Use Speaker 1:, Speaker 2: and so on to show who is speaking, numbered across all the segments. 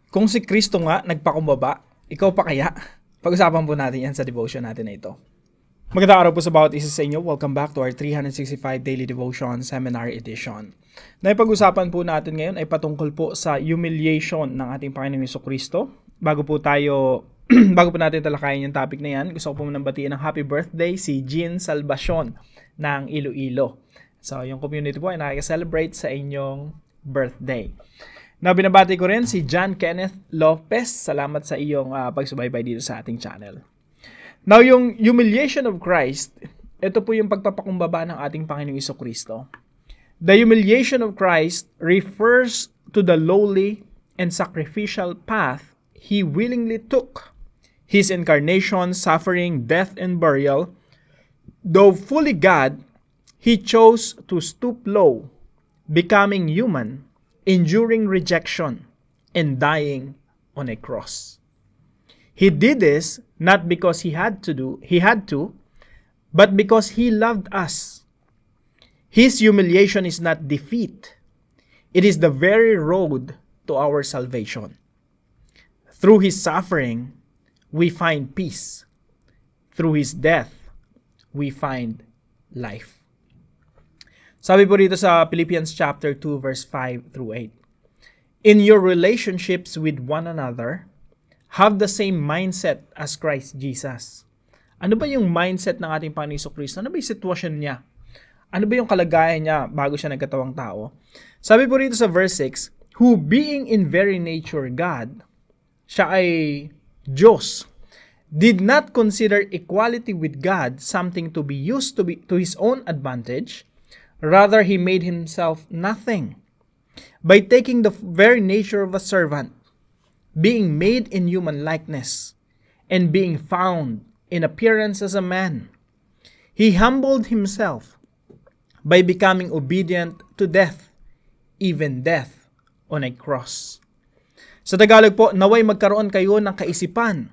Speaker 1: Kung si Kristo nga nagpakumbaba, ikaw pa kaya? Pag-usapan po natin yan sa devotion natin na ito. Magandang araw po sa bawat isa sa inyo. Welcome back to our 365 Daily Devotion Seminar Edition. Na pag-usapan po natin ngayon ay patungkol po sa humiliation ng ating Panginoong Jesucristo. Bago po natin talakayin yung topic na yan, gusto ko po munang batiin ng happy birthday si Jean Salvacion ng Iloilo. So, yung community po ay nakaka-celebrate sa inyong birthday. Na binabati ko rin si John Kenneth Lopez. Salamat sa iyong pagsubaybay dito sa ating channel. Now, yung humiliation of Christ, ito po yung pagpapakumbaba ng ating Panginoong Jesucristo. The humiliation of Christ refers to the lowly and sacrificial path He willingly took. His incarnation, suffering, death, and burial. Though fully God, He chose to stoop low, becoming human, enduring rejection, and dying on a cross. He did this not because he had to, but because he loved us. His humiliation is not defeat. It is the very road to our salvation. Through his suffering, we find peace. Through his death, we find life. Sabi po dito sa Philippians chapter 2 verse 5 through 8. In your relationships with one another, have the same mindset as Christ Jesus. Ano ba yung mindset ng ating Panginoong Jesucristo? Ano ba yung sitwasyon niya? Ano ba yung kalagayan niya bago siya nagkatawang tao? Sabi po dito sa verse 6, who being in very nature God, siya ay Diyos, did not consider equality with God something to be used to his own advantage. Rather, he made himself nothing by taking the very nature of a servant, being made in human likeness, and being found in appearance as a man. He humbled himself by becoming obedient to death, even death on a cross. Sa Tagalog po, naway magkaroon kayo ng kaisipan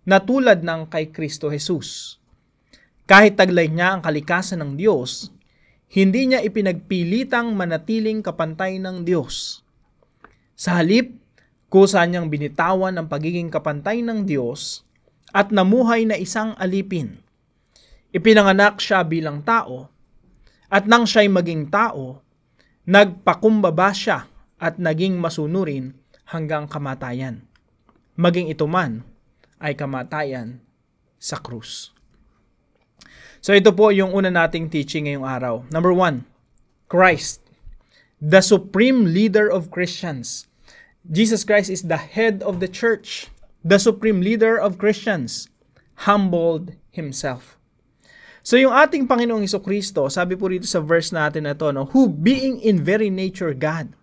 Speaker 1: na tulad ng kay Kristo Jesus. Kahit taglay niya ang kalikasan ng Diyos, hindi niya ipinagpilitang manatiling kapantay ng Diyos. Sa halip, kusa niyang binitawan ang pagiging kapantay ng Diyos at namuhay na isang alipin. Ipinanganak siya bilang tao at nang siya'y maging tao, nagpakumbaba siya at naging masunurin hanggang kamatayan. Maging ito man ay kamatayan sa krus. So ito po yung una nating teaching ngayong araw. Number 1, Christ, the supreme leader of Christians. Jesus Christ is the head of the church, the supreme leader of Christians, humbled himself. So yung ating Panginoong Jesucristo, sabi po rito sa verse natin na ito, who being in very nature God,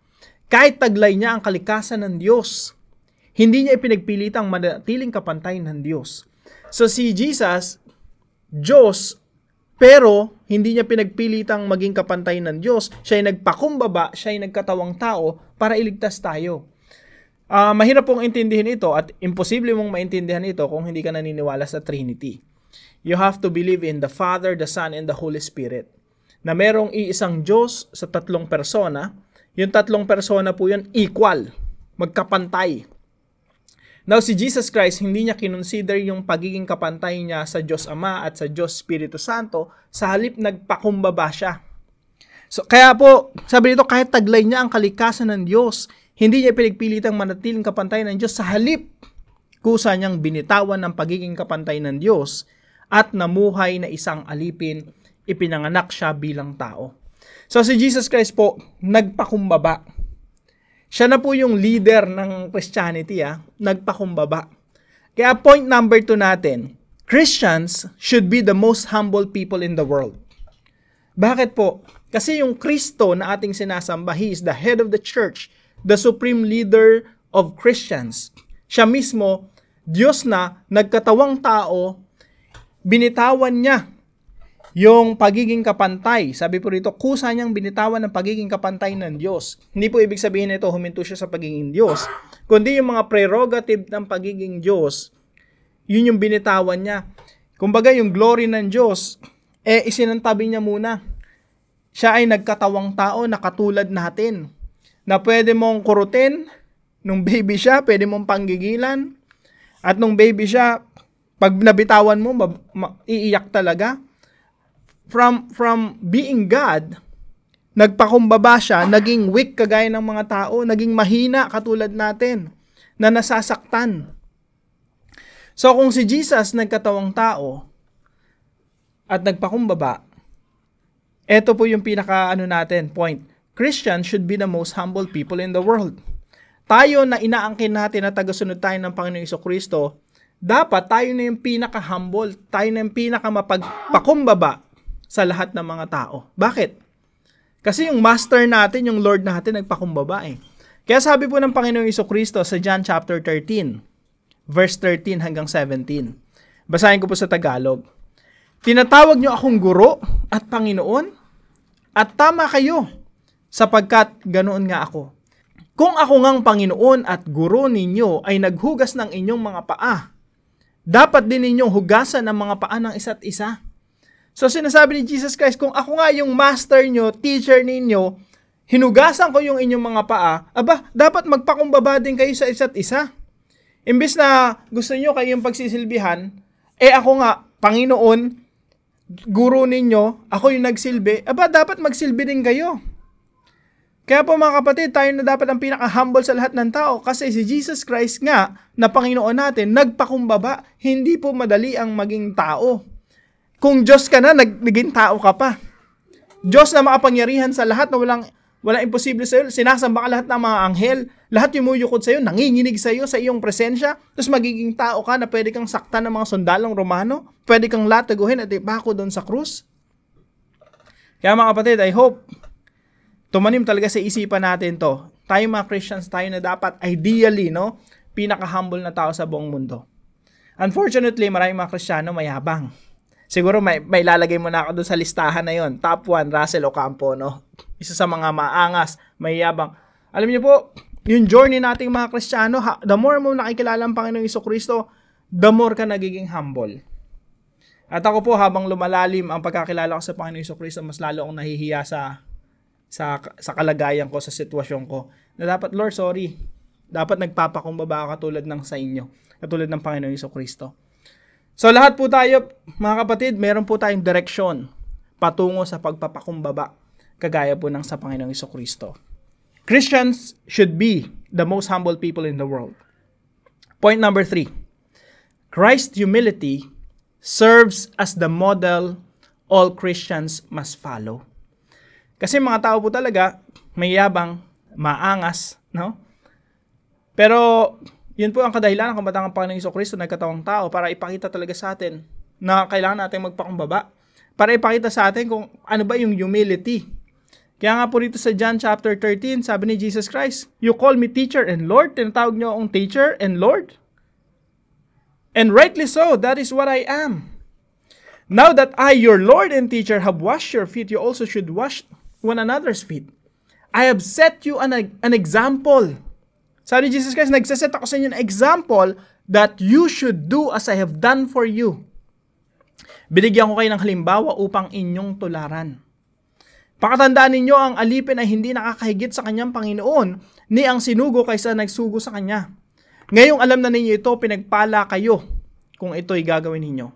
Speaker 1: kahit taglay niya ang kalikasan ng Diyos, hindi niya ipinagpilitang manatiling kapantay ng Diyos. So si Jesus, Diyos, pero hindi niya pinagpilitang maging kapantay ng Diyos. Siya ay nagpakumbaba, siya ay nagkatawang tao para iligtas tayo. Mahirap pong intindihin ito at imposible mong maintindihan ito kung hindi ka naniniwala sa Trinity. You have to believe in the Father, the Son, and the Holy Spirit. Na merong iisang Diyos sa tatlong persona. Yung tatlong persona po yun equal, magkapantay. Now, si Jesus Christ, hindi niya kinonsider yung pagiging kapantay niya sa Diyos Ama at sa Diyos Espiritu Santo, sa halip nagpakumbaba siya. So, kaya po, sabi dito, kahit taglay niya ang kalikasan ng Diyos, hindi niya pinagpilitang manatiling kapantay ng Diyos, sa halip, kusa niyang binitawan ng pagiging kapantay ng Diyos at namuhay na isang alipin, ipinanganak siya bilang tao. So, si Jesus Christ po, nagpakumbaba. Siya na po yung leader ng Christianity, nagpakumbaba. Kaya point number 2 natin, Christians should be the most humble people in the world. Bakit po? Kasi yung Kristo na ating sinasamba, He is the head of the church, the supreme leader of Christians. Siya mismo, Diyos na nagkatawang tao, binitawan niya yung pagiging kapantay. Sabi po rito, kusa niyang binitawan ng pagiging kapantay ng Diyos. Hindi po ibig sabihin nito huminto siya sa pagiging Diyos, kundi yung mga prerogative ng pagiging Diyos, yun yung binitawan niya. Kumbaga yung glory ng Diyos, isinantabi niya muna. Siya ay nagkatawang tao na katulad natin, na pwede mong kurutin, Nung baby siya, pwede mong panggigilan. At nung baby siya, pag nabitawan mo, iiyak talaga. From being God, nagpakumbaba siya, naging weak kagaya ng mga tao, naging mahina katulad natin, na nasasaktan. So kung si Jesus nagkatawang tao at nagpakumbaba, ito po yung point. Christians should be the most humble people in the world. Tayo na inaangkin natin na tagasunod tayo ng Panginoong Jesucristo, dapat tayo na yung pinaka-humble, tayo na yung pinaka-mapagpakumbaba sa lahat ng mga tao. Bakit? Kasi yung master natin, yung Lord natin, nagpakumbaba eh. Kaya sabi po ng Panginoong Jesucristo sa John chapter 13, verse 13 hanggang 17. Basahin ko po sa Tagalog. Tinatawag niyo akong guro at Panginoon, at tama kayo, sapagkat ganoon nga ako. Kung ako ngang Panginoon at guro ninyo ay naghugas ng inyong mga paa, dapat din ninyong hugasan ang mga paa ng isa't isa. So sinasabi ni Jesus Christ, kung ako nga yung master nyo, teacher ninyo, hinugasan ko yung inyong mga paa, dapat magpakumbaba din kayo sa isa't isa. Imbis na gusto nyo kayong pagsisilbihan, ako nga, Panginoon, guro ninyo, ako yung nagsilbi, dapat magsilbi din kayo. Kaya po mga kapatid, tayo na dapat ang pinaka-humble sa lahat ng tao kasi si Jesus Christ nga na Panginoon natin, nagpakumbaba. Hindi po madali ang maging tao. Kung Diyos ka na, naging tao ka pa. Diyos na makapangyarihan sa lahat na walang imposible sa iyo. Sinasamba ka lahat ng mga anghel. Lahat yumuyukod sa iyo, nanginginig sa iyo, sa iyong presensya. Tapos magiging tao ka na pwede kang saktan ng mga sundalong Romano. Pwede kang lataguhin at ipako doon sa krus. Kaya mga kapatid, I hope tumanim talaga sa isipan natin to. Tayo mga Christians, tayo na dapat ideally, pinaka-humble na tao sa buong mundo. Unfortunately, maraming mga Kristiyano mayabang. Siguro may lalagay mo na ako doon sa listahan na yon. Top 1, Russell Ocampo, Isa sa mga maangas, mayabang. Alam niyo po, yung journey nating mga Kristiyano, the more mo nakikilala ang Panginoong Jesucristo, the more ka nagiging humble. At ako po, habang lumalalim ang pagkakilala ko sa Panginoong Jesucristo, mas lalo akong nahihiya sa kalagayan ko, sa sitwasyon ko, na dapat, Lord, sorry, dapat nagpapakumbaba ako katulad ng sa inyo, katulad ng Panginoong Jesucristo. So lahat po tayo, mga kapatid, meron po tayong direksyon patungo sa pagpapakumbaba, kagaya po ng sa Panginoong Jesucristo. Christians should be the most humble people in the world. Point number 3, Christ's humility serves as the model all Christians must follow. Kasi mga tao po talaga, may yabang, maangas, Pero, yun po ang kadahilan kung ba't ang Panginoong Jesucristo nagkatawang tao para ipakita talaga sa atin na kailangan natin magpakumbaba. Para ipakita sa atin kung ano ba yung humility. Kaya nga po rito sa John chapter 13, sabi ni Jesus Christ, "You call me teacher and Lord." Tinatawag niyo akong teacher and Lord. And rightly so, that is what I am. Now that I, your Lord and teacher, have washed your feet, you also should wash one another's feet. I have set you an example. Sabi ni Jesus Christ, nagsaset ako sa inyo ng example that you should do as I have done for you. Binigyan ko kayo ng halimbawa upang inyong tularan. Pakatandaan ninyo, ang alipin ay hindi nakakahigit sa kanyang Panginoon, ni ang sinugo kaysa nagsugo sa kanya. Ngayong alam na ninyo ito, pinagpala kayo kung ito'y gagawin ninyo.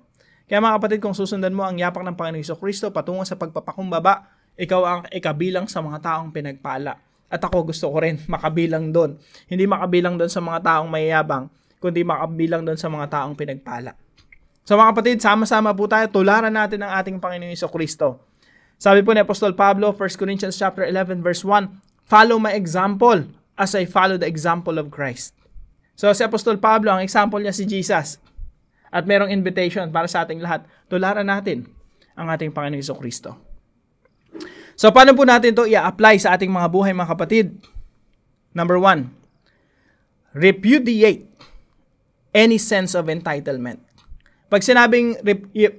Speaker 1: Kaya mga kapatid, kung susundan mo ang yapak ng Panginoong Jesucristo patungo sa pagpapakumbaba, ikaw ang ikabilang sa mga taong pinagpala. At ako gusto ko rin makabilang doon. Hindi makabilang doon sa mga taong mayayabang, kundi makabilang doon sa mga taong pinagpala. So mga kapatid, sama-sama po tayo, tularan natin ang ating Panginoong Jesucristo. Sabi po ni Apostol Pablo, 1 Corinthians chapter 11 verse 1, "Follow my example as I follow the example of Christ." So si Apostol Pablo, ang example niya si Jesus. At merong invitation para sa ating lahat, tularan natin ang ating Panginoong Jesucristo. So, paano po natin ito i-apply sa ating mga buhay, mga kapatid? Number 1, repudiate any sense of entitlement. Pag sinabing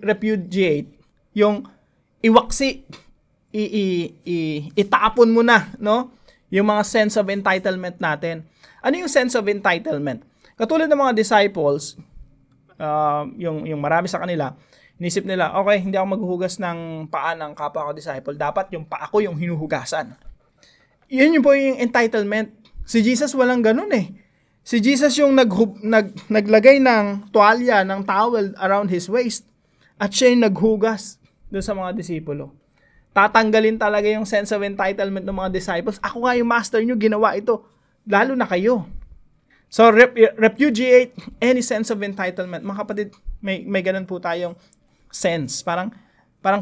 Speaker 1: repudiate, yung iwaksi, itapon mo na, yung mga sense of entitlement natin. Ano yung sense of entitlement? Katulad ng mga disciples, yung marami sa kanila, inisip nila, okay, hindi ako maghuhugas ng paa ng kapwa ko disciple. Dapat yung paa ko yung hinuhugasan. Yun yung po yung entitlement. Si Jesus walang ganun eh. Si Jesus yung naglagay ng tuwalya, ng towel around his waist. At siya yung naghugas doon sa mga disipulo. Tatanggalin talaga yung sense of entitlement ng mga disciples. Ako nga yung master nyo, ginawa ito. Lalo na kayo. So, repudiate any sense of entitlement. Mga kapatid, may ganun po tayong sense. Parang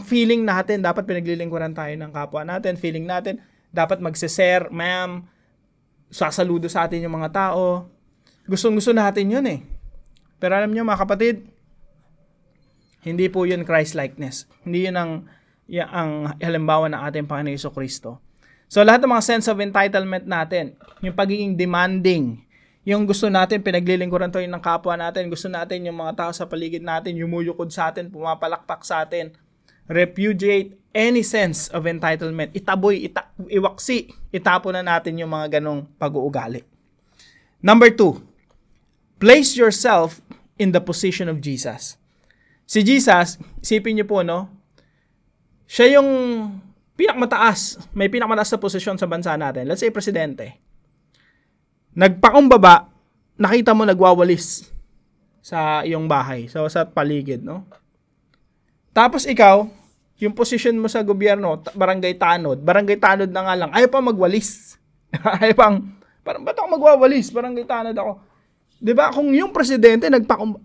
Speaker 1: feeling natin, dapat pinaglilingkuran tayo ng kapwa natin. Feeling natin, dapat magsiser, ma'am, sasaludo sa atin yung mga tao. Gustong-gusto natin yun eh. Pero alam nyo mga kapatid, hindi po yun Christ-likeness. Hindi yun ang halimbawa ng ating Panginoon Jesucristo. So lahat ng mga sense of entitlement natin, yung pagiging demanding, yung gusto natin, pinaglilingkuran tayo ng kapwa natin, gusto natin yung mga tao sa paligid natin, yumuyukod sa atin, pumapalakpak sa atin, repudiate any sense of entitlement. Itaboy, iwaksi, itapo na natin yung mga ganong pag-uugali. Number 2, place yourself in the position of Jesus. Si Jesus, isipin niyo po, no? Siya yung may pinakamataas na posisyon sa bansa natin. Let's say, presidente. Nagpakumbaba, nakita mo nagwawalis sa iyong bahay, sa paligid, no? Tapos ikaw, yung position mo sa gobyerno, barangay tanod na nga lang, ayaw pa magwalis. Parang ba't ako magwawalis? Barangay tanod ako. Diba? Kung yung presidente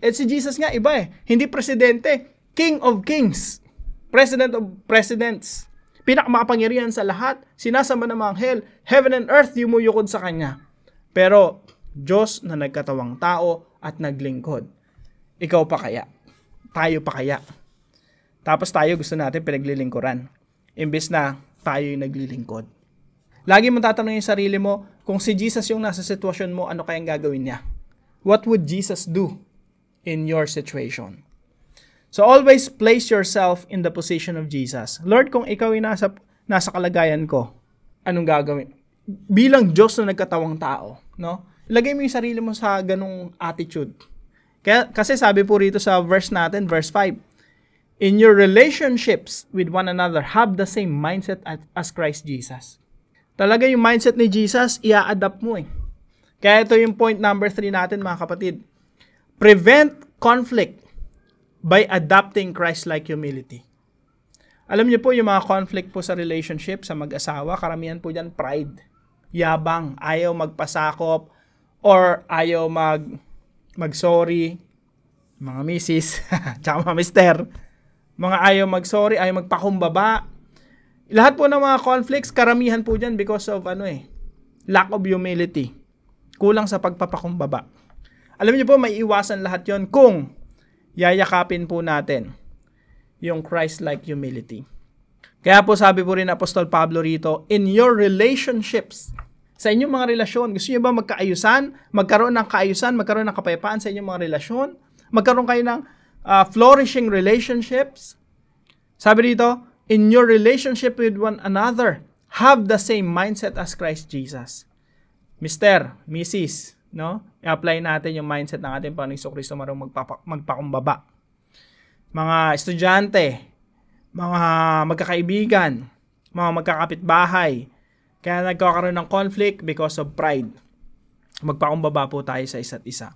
Speaker 1: si Jesus nga iba eh. Hindi presidente, King of Kings. President of Presidents. Pinakamakapangyarihan sa lahat. Sinasamba ng mga anghel. Heaven and earth yumuyukod sa kanya. Pero, Diyos na nagkatawang tao at naglingkod. Ikaw pa kaya? Tayo pa kaya? Tapos tayo gusto natin pinaglilingkuran. Imbes na tayo yung naglilingkod. Lagi mo tatanungin yung sarili mo, kung si Jesus yung nasa sitwasyon mo, ano kayang gagawin niya? What would Jesus do in your situation? So always place yourself in the position of Jesus. Lord, kung ikaw yung nasa kalagayan ko, anong gagawin? Bilang Diyos na nagkatawang tao, no? Ilagay mo yung sarili mo sa ganung attitude. Kasi sabi po rito sa verse natin, verse 5, in your relationships with one another, have the same mindset as Christ Jesus. Talaga yung mindset ni Jesus, i-adapt mo eh. Kaya ito yung point number 3 natin mga kapatid. Prevent conflict by adopting Christ-like humility. Alam niyo po yung mga conflict po sa relationship, sa mag-asawa, karamihan po dyan pride. Yabang, ayaw magpasakop, or ayaw mag-sorry, mga misis, tsaka mga mister, mga ayaw mag-sorry, ayaw magpakumbaba. Lahat po ng mga conflicts, karamihan po dyan because of lack of humility. Kulang sa pagpapakumbaba. Alam niyo po, may iwasan lahat yon kung yayakapin po natin yung Christ-like humility. Kaya po sabi po rin Apostol Pablo rito, in your relationships, sa inyong mga relasyon, gusto niyo ba magkaayusan? Magkaroon ng kaayusan, magkaroon ng kapayapaan sa inyong mga relasyon? Magkaroon kayo ng flourishing relationships? Sabi dito, in your relationship with one another, have the same mindset as Christ Jesus. Mr., Mrs., no? I-apply natin yung mindset ng ating Panginoong Jesucristo marunong magpakumbaba. Mga estudyante, mga magkakaibigan, mga magkakapitbahay, kaya nagkakaroon ng conflict because of pride. Magpakumbaba po tayo sa isa't isa.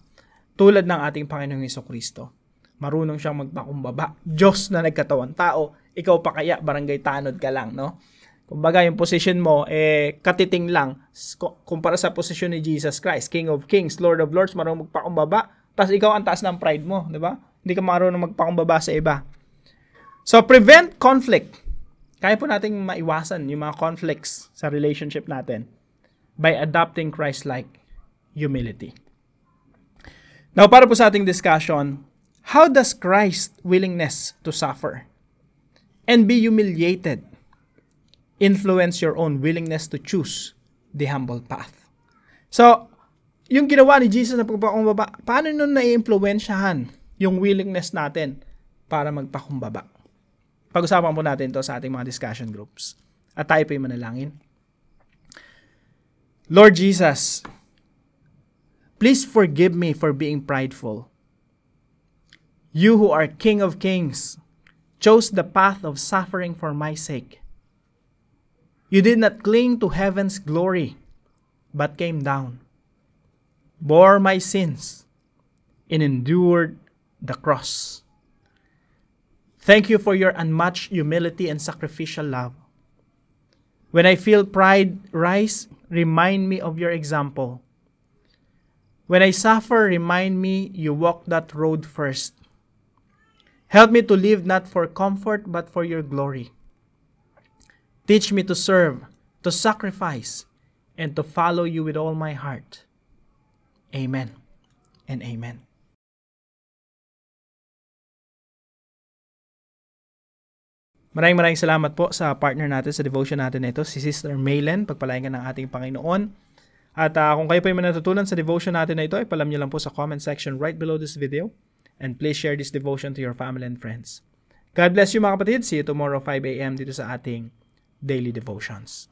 Speaker 1: Tulad ng ating Panginoong Jesucristo. Marunong siyang magpakumbaba. Diyos na nagkatawang tao, ikaw pa kaya barangay tanod ka lang, no? Kumbaga, yung position mo, katiting lang kumpara sa position ni Jesus Christ, King of Kings, Lord of Lords, marunong magpakumbaba, tapos ikaw ang taas ng pride mo, di ba? Hindi ka marunong magpakumbaba sa iba. So, prevent conflict. Kaya po nating maiwasan yung mga conflicts sa relationship natin by adopting Christ-like humility. Now, para po sa ating discussion, how does Christ's willingness to suffer and be humiliated influence your own willingness to choose the humble path? So, yung ginawa ni Jesus na pagpakumbaba, paano nun na-influensyahan yung willingness natin para magpakumbaba? Pag-usapan po natin to sa ating mga discussion groups. At tayo po yung manalangin. Lord Jesus, please forgive me for being prideful. You who are King of Kings chose the path of suffering for my sake. You did not cling to heaven's glory, but came down, bore my sins, and endured the cross. Thank you for your unmatched humility and sacrificial love. When I feel pride rise, remind me of your example. When I suffer, remind me you walked that road first. Help me to live not for comfort, but for your glory. Teach me to serve, to sacrifice, and to follow you with all my heart. Amen and amen. Maraming salamat po sa partner natin sa devotion natin na ito, si Sister Maylen. Pagpalain ka ng ating Panginoon. At kung kayo po ay manatutunan sa devotion natin na ito, ipalam nyo lang po sa comment section right below this video. And please share this devotion to your family and friends. God bless you mga kapatid. See you tomorrow 5 a.m. dito sa ating Daily Devotions.